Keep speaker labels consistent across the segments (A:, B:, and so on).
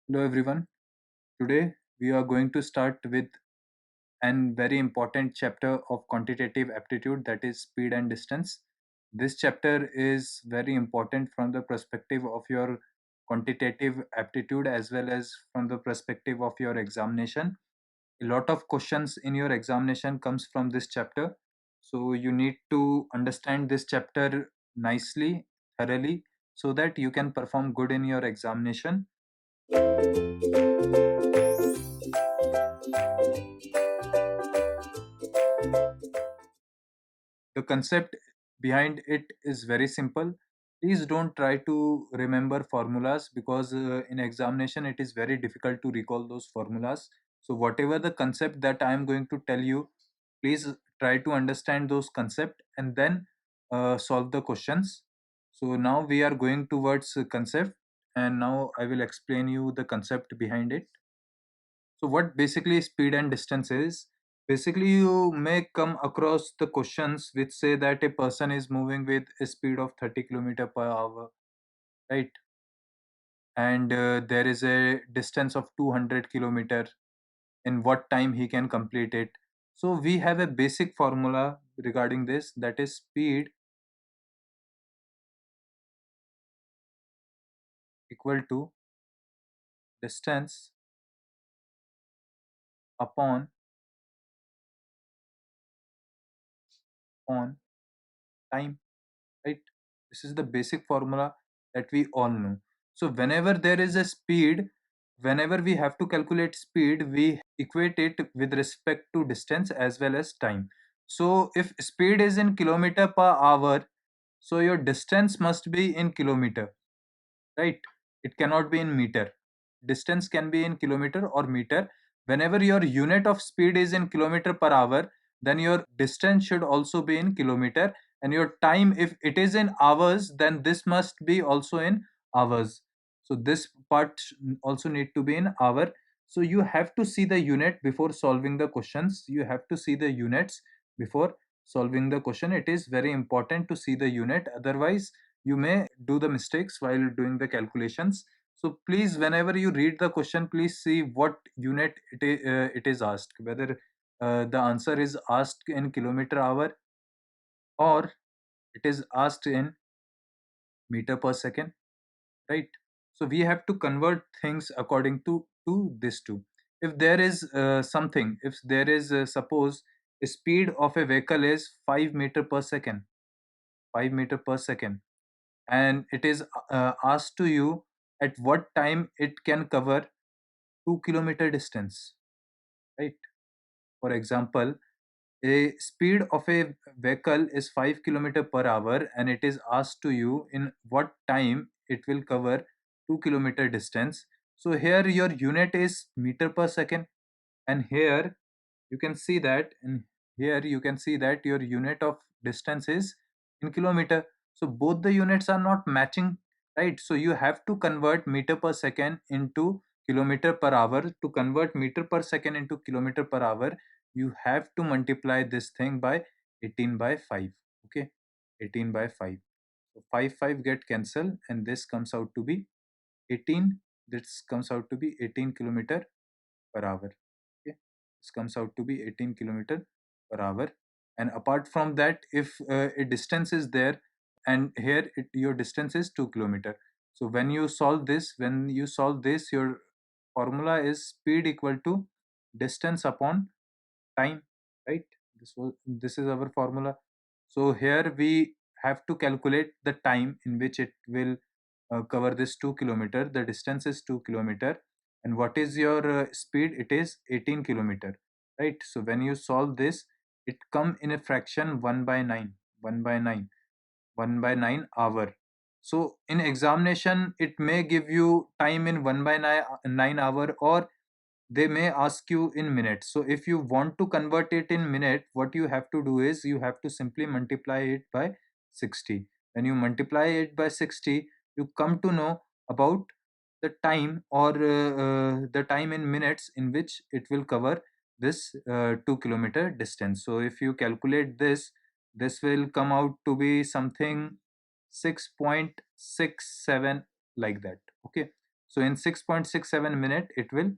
A: Hello everyone. Today we are going to start with an very important chapter of quantitative aptitude, that is speed and distance. This chapter is very important from the perspective of your quantitative aptitude as well as from the perspective of your examination. A lot of questions in your examination comes from this chapter. So you need to understand this chapter nicely, thoroughly, so that you can perform good in your examination. The concept behind it is very simple. Please don't try to remember formulas because in examination it is very difficult to recall those formulas. So whatever the concept that I am going to tell you, please try to understand those concept and then solve the questions. So now we are going towards concept, and now I will explain you the concept behind it. So what basically speed and distance is? Basically, you may come across the questions which say that a person is moving with a speed of 30 km per hour, right? And there is a distance of 200 km. In what time he can complete it? So we have a basic formula regarding this, that is speed equal to distance upon on time, right? This is the basic formula that we all know. So whenever there is a speed, whenever we have to calculate speed, we equate it with respect to distance as well as time. So if speed is in kilometer per hour, so your distance must be in kilometer, right? It cannot be in meter. Distance can be in kilometer or meter. Whenever your unit of speed is in kilometer per hour, then your distance should also be in kilometer, and your time, if it is in hours, then this must be also in hours. So this part also need to be in hour. So you have to see the unit before solving the questions. You have to see the units before solving the question. It is very important to see the unit, otherwise you may do the mistakes while doing the calculations. So please, whenever you read the question, please see what unit it is asked, whether the answer is asked in kilometer hour or it is asked in meter per second, right? So we have to convert things according to this two. If there is something, if there is suppose a speed of a vehicle is 5 meter per second, 5 meter per second, and it is asked to you at what time it can cover 2 kilometer distance, right? For example, a speed of a vehicle is 5 kilometer per hour, and it is asked to you in what time it will cover 2 kilometer distance. So here your unit is meter per second, and here you can see that in here you can see that your unit of distance is in kilometer. So both the units are not matching, right? So you have to convert meter per second into kilometer per hour. To convert meter per second into kilometer per hour, you have to multiply this thing by 18 by 5. Okay, 18 by 5. So 5 get cancelled, and this comes out to be 18. This comes out to be 18 kilometer per hour. Okay, this comes out to be 18 kilometer per hour. And apart from that, if a distance is there, and here your distance is 2 kilometer. So when you solve this, your formula is speed equal to distance upon time, right? This is our formula. So here we have to calculate the time in which it will cover this 2 kilometer. The distance is 2 kilometer, and what is your speed? It is 18 kilometer, right? So when you solve this, it come in a fraction 1 by 9, 1 by 9, 1 by 9 hour. So in examination, it may give you time in 1 by 9 hour, or they may ask you in minutes. So if you want to convert it in minute, what you have to do is you have to simply multiply it by 60. When you multiply it by 60, you come to know about the time, or the time in minutes in which it will cover this 2 kilometer distance. So if you calculate this, this will come out to be something 6.67, like that. Okay, So in 6.67 minute it will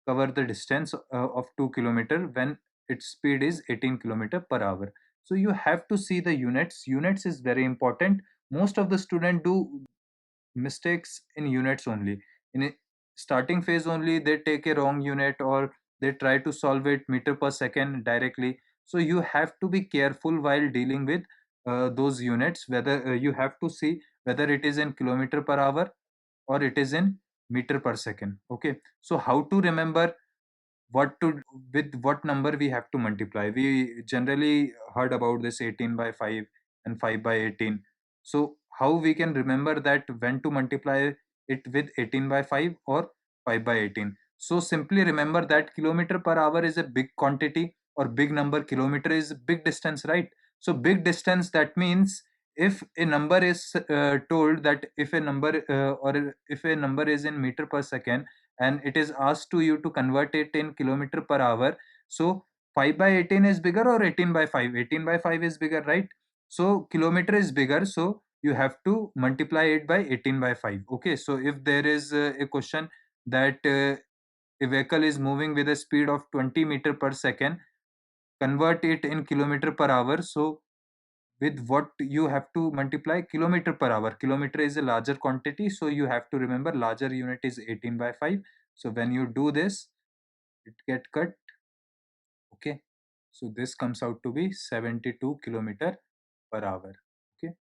A: cover the distance of 2 kilometer when its speed is 18 kilometer per hour. So you have to see the units is very important. Most of the student do mistakes in units only. In starting phase only they take a wrong unit, or they try to solve it meter per second directly. So you have to be careful while dealing with those units, whether you have to see whether it is in kilometer per hour or it is in meter per second. Okay, so how to remember what to, with what number we have to multiply? We generally heard about this 18 by 5 and 5 by 18. So how we can remember that when to multiply it with 18 by 5 or 5 by 18? So simply remember that kilometer per hour is a big quantity or big number, kilometer is big distance, right? So big distance, that means if a number is told that if a number or if a number is in meter per second and it is asked to you to convert it in kilometer per hour, so 5 by 18 is bigger or 18 by 5? 18 by 5 is bigger, right? So kilometer is bigger, so you have to multiply it by 18 by 5. Okay, so if there is a question that a vehicle is moving with a speed of 20 meter per second, convert it in kilometer per hour, so with what you have to multiply? Kilometer per hour. Kilometer is a larger quantity, so you have to remember larger unit is 18 by 5. So when you do this, it get cut. Okay, so this comes out to be 72 kilometer per hour. Okay,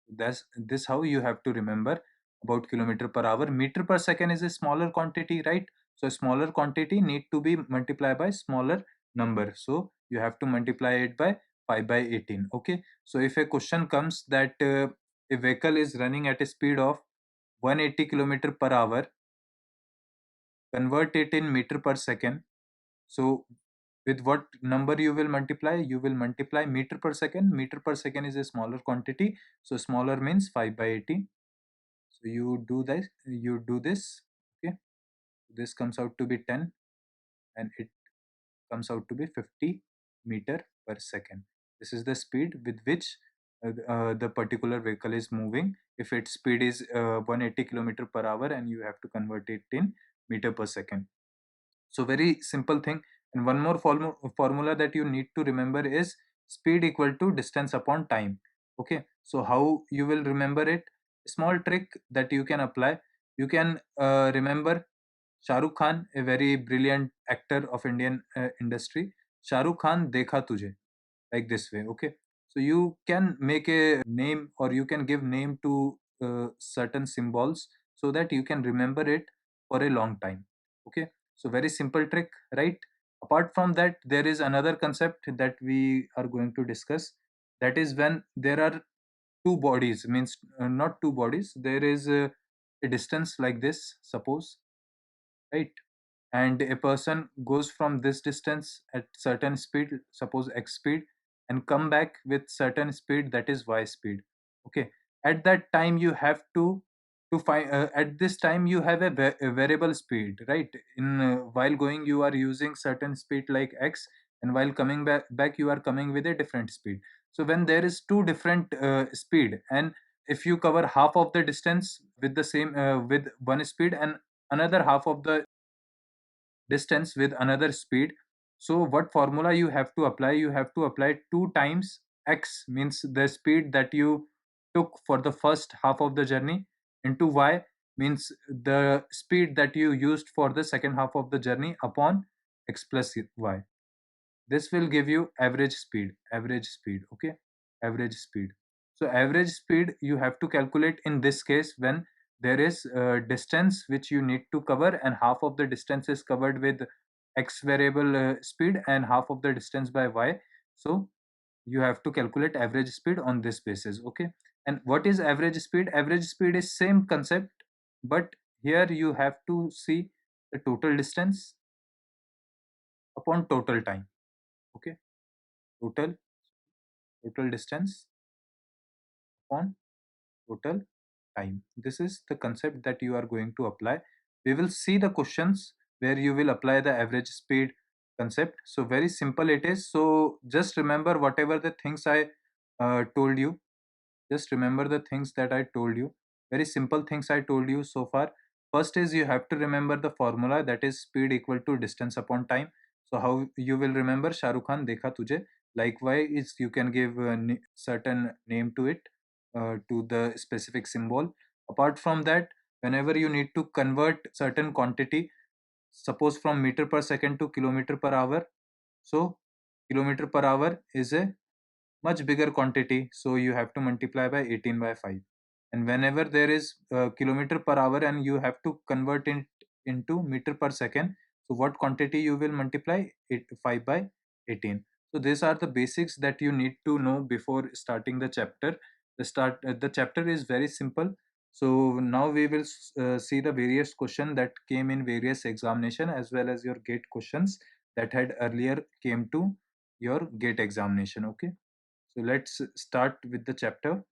A: that's this how you have to remember about kilometer per hour. Meter per second is a smaller quantity, right? So smaller quantity need to be multiplied by smaller number, so you have to multiply it by 5 by 18. Okay, so if a question comes that a vehicle is running at a speed of 180 kilometer per hour, convert it in meter per second. So with what number you will multiply? You will multiply meter per second. Meter per second is a smaller quantity, so smaller means 5 by 18. So you do this. Okay, this comes out to be 10 and it comes out to be 50 meter per second. This is the speed with which the particular vehicle is moving. If its speed is 180 kilometer per hour and you have to convert it in meter per second. So very simple thing. And one more formula that you need to remember is speed equal to distance upon time. Okay, so how you will remember it? Small trick that you can apply. You can remember Shah Rukh Khan, a very brilliant actor of Indian industry. Shah Rukh Khan dekha tujhe, like this way. Okay, so you can make a name or you can give name to certain symbols so that you can remember it for a long time. Okay, so very simple trick, right? Apart from that, there is another concept that we are going to discuss. That is when there are two bodies, means not two bodies, there is a distance like this, suppose, right? And a person goes from this distance at certain speed, suppose x speed, and come back with certain speed, that is y speed. Okay, at that time you have to find at this time you have a variable speed, right? In while going you are using certain speed like x, and while coming back you are coming with a different speed. So when there is two different speed, and if you cover half of the distance with the same with one speed and another half of the distance with another speed, so what formula you have to apply? You have to apply 2 times x, means the speed that you took for the first half of the journey, into y, means the speed that you used for the second half of the journey, upon x plus y. This will give you average speed. Okay, average speed. So average speed you have to calculate in this case when there is a distance which you need to cover, and half of the distance is covered with x variable speed and half of the distance by y. So you have to calculate average speed on this basis. Okay, and what is average speed? Average speed is same concept, but here you have to see the total distance upon total time. Okay, total total distance upon total time. This is the concept that you are going to apply. We will see the questions where you will apply the average speed concept. So very simple it is. So just remember whatever the things I told you. Just remember the things that I told you. Very simple things I told you so far. first is you have to remember the formula, that is speed equal to distance upon time. So how you will remember? Shahrukh Khan dekha tujhe. Likewise, you can give a certain name to it, to the specific symbol. Apart from that, whenever you need to convert certain quantity, suppose from meter per second to kilometer per hour, so kilometer per hour is a much bigger quantity, so you have to multiply by 18 by 5. And whenever there is kilometer per hour and you have to convert it into meter per second, so what quantity you will multiply? 5 by 18. So these are the basics that you need to know before starting the chapter. The chapter is very simple. So now we will see the various question that came in various examination, as well as your gate questions that had earlier came to your gate examination. Okay, so let's start with the chapter.